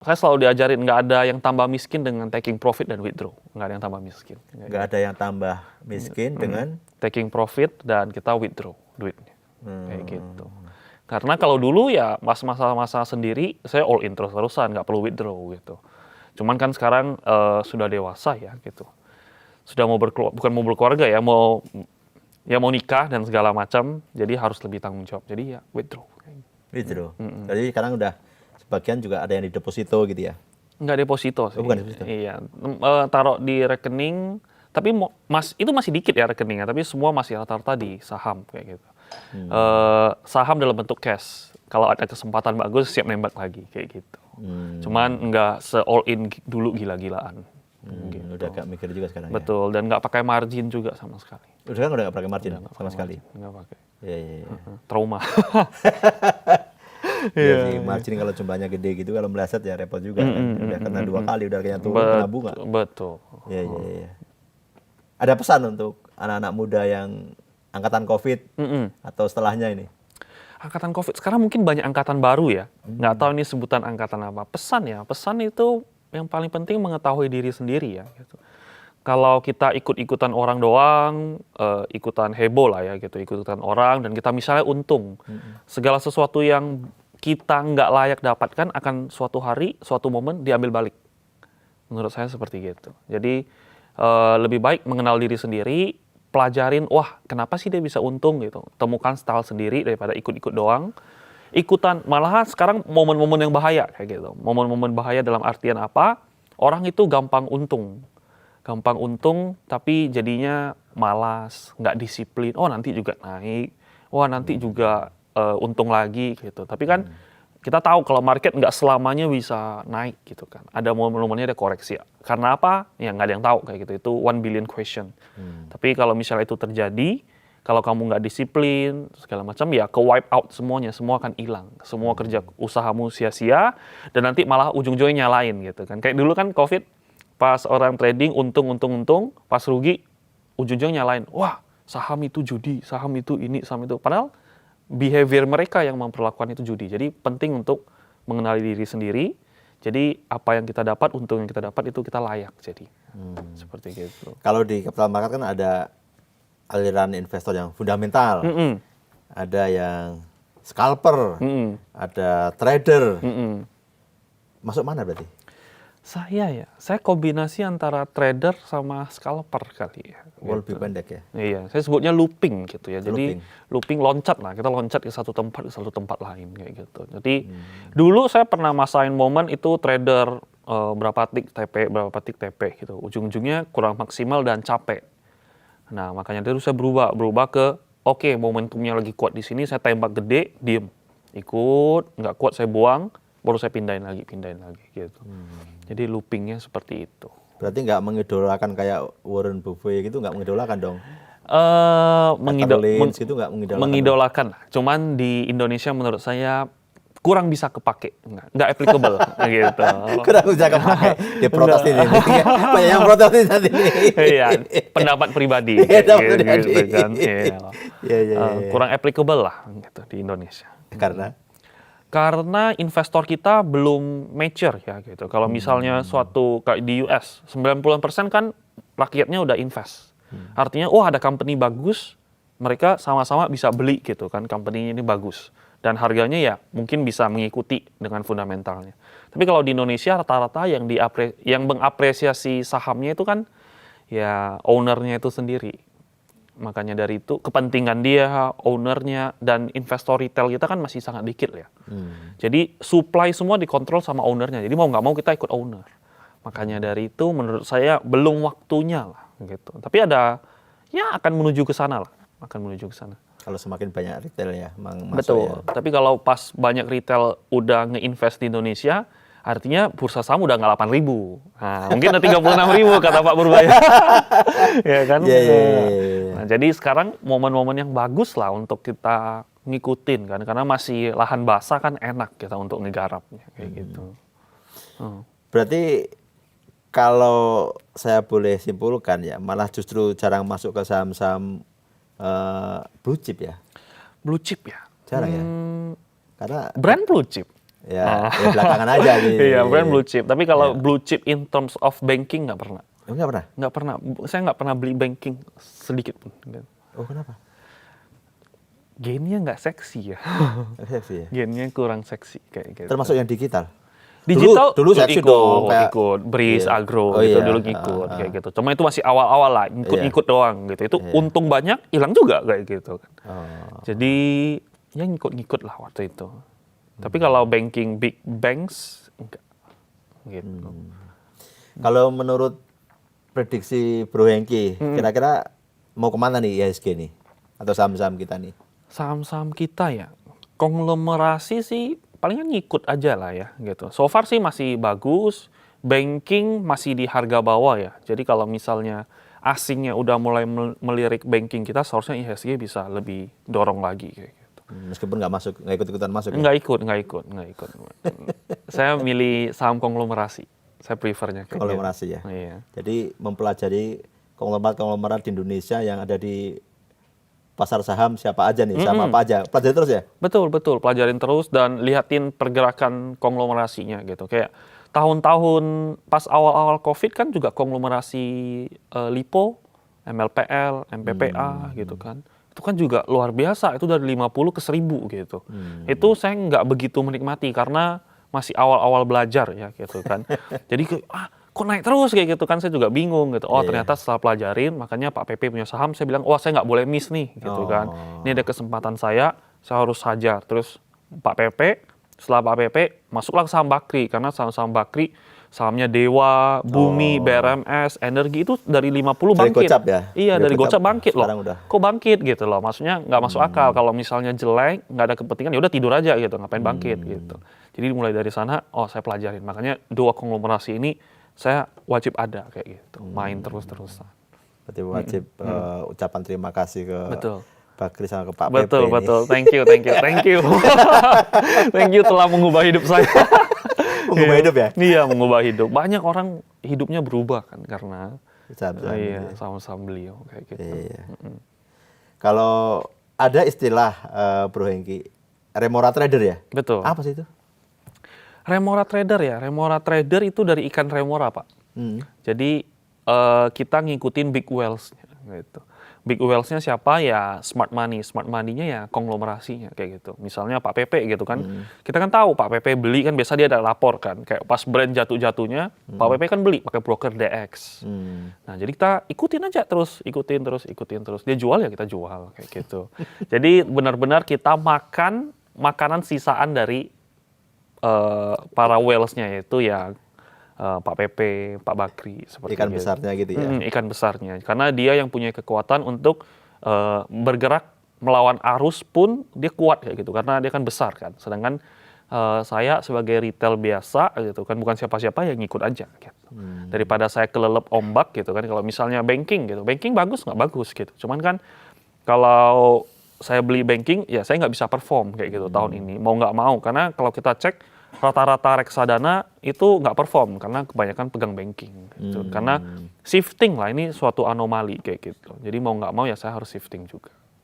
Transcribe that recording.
saya selalu diajarin nggak ada yang tambah miskin dengan taking profit dan withdraw. Nggak ada yang tambah miskin. Nggak ada yang tambah miskin dengan taking profit dan kita withdraw duitnya. Kayak gitu. Karena kalau dulu ya masa-masa sendiri saya all in terus-terusan, nggak perlu withdraw gitu. Cuman kan sekarang sudah dewasa ya gitu. Sudah bukan mau berkeluarga ya, mau nikah dan segala macam, jadi harus lebih tanggung jawab. Jadi ya withdraw. Withdraw. Jadi sekarang udah sebagian juga ada yang di deposito gitu ya? Nggak deposito sih. Oh, bukan deposito. Iya, taruh di rekening, tapi itu masih dikit ya rekeningnya, tapi semua masih rata-rata di saham kayak gitu. Saham dalam bentuk cash. Kalau ada kesempatan bagus, siap nembak lagi kayak gitu. Cuman nggak se-all in dulu gila-gilaan. Gitu. Udah gak mikir juga sekarang. Betul, dan nggak pakai margin juga sama sekali. Udah nggak pakai margin sama sekali? Nggak pakai. Iya. Trauma. Iya sih, margin kalau jumlahnya gede gitu, kalau meleset ya repot juga. Udah kena 2 kali, udah kena turun, kena bunga. Betul. Iya. Ada pesan untuk anak-anak muda yang angkatan COVID atau setelahnya ini? Angkatan COVID, sekarang mungkin banyak angkatan baru ya. Nggak tahu ini sebutan angkatan apa. Pesan itu yang paling penting mengetahui diri sendiri ya. Gitu. Kalau kita ikut-ikutan orang doang, ikutan heboh lah ya gitu, ikutan orang, dan kita misalnya untung. Segala sesuatu yang kita nggak layak dapatkan akan suatu hari, suatu momen diambil balik. Menurut saya seperti gitu. Jadi lebih baik mengenal diri sendiri, pelajarin, wah kenapa sih dia bisa untung gitu. Temukan style sendiri daripada ikut-ikut doang. Ikutan, malahan sekarang momen-momen yang bahaya kayak gitu. Momen-momen bahaya dalam artian apa? Orang itu gampang untung, tapi jadinya malas, nggak disiplin. Oh nanti juga naik, wah nanti juga untung lagi gitu. Tapi kan kita tahu kalau market nggak selamanya bisa naik gitu kan. Ada momen-momennya ada koreksi. Karena apa? Ya nggak ada yang tahu kayak gitu. Itu 1 billion question. Tapi kalau misalnya itu terjadi, kalau kamu nggak disiplin segala macam ya ke wipe out semuanya, semua akan hilang. Semua kerja usahamu sia-sia dan nanti malah ujung-ujungnya nyalain gitu kan. Kayak dulu kan COVID, pas orang trading untung, pas rugi ujung-ujungnya nyalain. Wah, saham itu judi, saham itu ini, saham itu. Padahal behavior mereka yang memperlakukan itu judi. Jadi penting untuk mengenali diri sendiri. Jadi apa yang kita dapat, untung yang kita dapat itu kita layak. Jadi seperti gitu. Kalau di capital market kan ada aliran investor yang fundamental, ada yang scalper, ada trader. Masuk mana berarti? Saya kombinasi antara trader sama scalper kali ya. Lebih pendek ya? Iya, saya sebutnya looping gitu ya. Jadi looping loncat lah, kita loncat ke satu tempat ke satu tempat lain kayak gitu. Jadi dulu saya pernah masain momen itu trader berapa tik TP gitu. Ujung-ujungnya kurang maksimal dan capek. Nah, makanya dari saya berubah ke oke, momentumnya lagi kuat di sini, saya tembak gede, diem. Ikut, nggak kuat saya buang, baru saya pindahin lagi gitu. Jadi loopingnya seperti itu. Berarti nggak mengidolakan kayak Warren Buffett gitu, nggak mengidolakan dong? Gitu nggak mengidolakan. Cuman di Indonesia menurut saya kurang bisa kepake, nggak applicable gitu. Kurang bisa kepake, diprotesin ini. Banyak yang protesin saat ini. Iya, pendapat pribadi. gitu kan. Kurang applicable lah gitu di Indonesia. Karena investor kita belum mature ya gitu. Kalau misalnya suatu kayak di US, 90% kan rakyatnya udah invest. Artinya, ada company bagus, mereka sama-sama bisa beli gitu kan, company ini bagus. Dan harganya ya mungkin bisa mengikuti dengan fundamentalnya. Tapi kalau di Indonesia rata-rata yang mengapresiasi sahamnya itu kan ya ownernya itu sendiri. Makanya dari itu kepentingan dia, ownernya, dan investor retail kita kan masih sangat dikit ya. Jadi supply semua dikontrol sama ownernya. Jadi mau nggak mau kita ikut owner. Makanya dari itu menurut saya belum waktunya lah gitu. Tapi akan menuju ke sana lah. Kalau semakin banyak retail ya, betul. Ya. Tapi kalau pas banyak retail udah nge-invest di Indonesia, artinya bursa saham udah nggak 8.000. Nah, mungkin udah 36.000 kata Pak Purbaya. Ya kan? Nah, jadi sekarang momen-momen yang bagus lah untuk kita ngikutin kan, karena masih lahan basah kan enak kita untuk ngegarapnya kayak gitu. Berarti kalau saya boleh simpulkan ya, malah justru jarang masuk ke saham-saham blue chip ya? Blue chip ya? Jarang ya? Karena brand blue chip. Ya belakangan aja gitu. Iya, brand blue chip. Tapi kalau blue chip in terms of banking nggak pernah. Nggak pernah? Nggak pernah. Saya nggak pernah beli banking sedikit pun. Oh, kenapa? Gainnya nggak seksi ya. Nggak seksi ya? Gainnya kurang seksi kayak gitu. Termasuk yang digital? Digital dulu seksi dong. Kayak, ikut Breeze, iya. Agro Oh, gitu iya. dulu ngikut kayak gitu. Cuma itu masih awal-awal lah, ngikut-ngikut doang gitu. Itu untung banyak, hilang juga kayak gitu kan. Jadi ya ngikut-ngikut lah waktu itu. Tapi kalau banking big banks enggak gitu. Kalau menurut prediksi Bro Hengki, kira-kira mau kemana nih IHSG nih? Atau saham-saham kita nih? Saham-saham kita ya, konglomerasi sih palingan ngikut aja lah ya gitu. So far sih masih bagus, banking masih di harga bawah ya. Jadi kalau misalnya asingnya udah mulai melirik banking kita, seharusnya IHSG bisa lebih dorong lagi kayak gitu. Meskipun nggak ikut-ikutan masuk. Nggak ikut. Saya milih saham konglomerasi. Saya prefernya kayak Konglomerasi gitu. ya. Iya. Jadi mempelajari konglomerat-konglomerat di Indonesia yang ada di pasar saham siapa aja nih, saham apa aja. Pelajari terus ya? Betul. Pelajarin terus dan lihatin pergerakan konglomerasinya gitu. Kayak tahun-tahun pas awal-awal COVID kan juga konglomerasi LIPO, MLPL, MPPA gitu kan. Itu kan juga luar biasa, itu dari 50 ke 1000 gitu. Itu saya nggak begitu menikmati karena masih awal-awal belajar ya gitu kan. Jadi kok naik terus kayak gitu kan, saya juga bingung gitu. Oh ternyata setelah pelajarin, makanya Pak PP punya saham, saya bilang, wah saya nggak boleh miss nih gitu kan. Ini ada kesempatan saya harus hajar. Terus Pak PP, setelah Pak PP, masuklah ke saham Bakri, karena saham-saham Bakri, sahamnya Dewa, Bumi, BRMS, Energi itu dari 50 Dari bangkit. Gocap ya? Iya, dari Gocap bangkit loh. Sekarang udah. Kok bangkit gitu loh. Maksudnya nggak masuk akal. Kalau misalnya jelek, nggak ada kepentingan, ya udah tidur aja gitu. Ngapain bangkit gitu. Jadi mulai dari sana, saya pelajarin. Makanya dua konglomerasi ini saya wajib ada kayak gitu. Main terus-terusan. Berarti wajib ucapan terima kasih ke Betul. Bakri sama ke Pak Betul. PP ini. Thank you. Thank you telah mengubah hidup saya. Mengubah hidup ya? Iya, mengubah hidup. Banyak orang hidupnya berubah kan karena Saham-saham saham-saham beliau kayak gitu. Iya. Kalau ada istilah Bro Hengki, remora trader ya? Betul. Apa sih itu? Remora trader ya. Remora trader itu dari ikan remora, Pak. Jadi kita ngikutin big whales gitu. Big whales-nya siapa ya? Smart money. Smart money-nya ya konglomerasinya kayak gitu. Misalnya Pak PP gitu kan. Kita kan tahu Pak PP beli kan biasa dia ada lapor kan. Kayak pas brand jatuh-jatuhnya, Pak PP kan beli pakai broker DX. Nah, jadi kita ikutin aja terus, ikutin terus. Dia jual ya kita jual kayak gitu. Jadi benar-benar kita makan makanan sisaan dari para whales-nya, yaitu ya Pak PP, Pak Bakri seperti Ikan itu. besarnya gitu ya? Ikan besarnya, karena dia yang punya kekuatan untuk bergerak melawan arus pun dia kuat kayak gitu, karena dia kan besar kan. Sedangkan saya sebagai retail biasa gitu kan, bukan siapa-siapa yang ngikut aja gitu. Daripada saya kelelep ombak gitu kan. Kalau misalnya banking gitu, banking bagus nggak bagus gitu. Cuman kan kalau saya beli banking ya saya nggak bisa perform kayak gitu tahun ini, mau nggak mau, karena kalau kita cek rata-rata reksadana itu nggak perform karena kebanyakan pegang banking gitu. Karena shifting lah, ini suatu anomali kayak gitu. Jadi mau nggak mau ya saya harus shifting juga.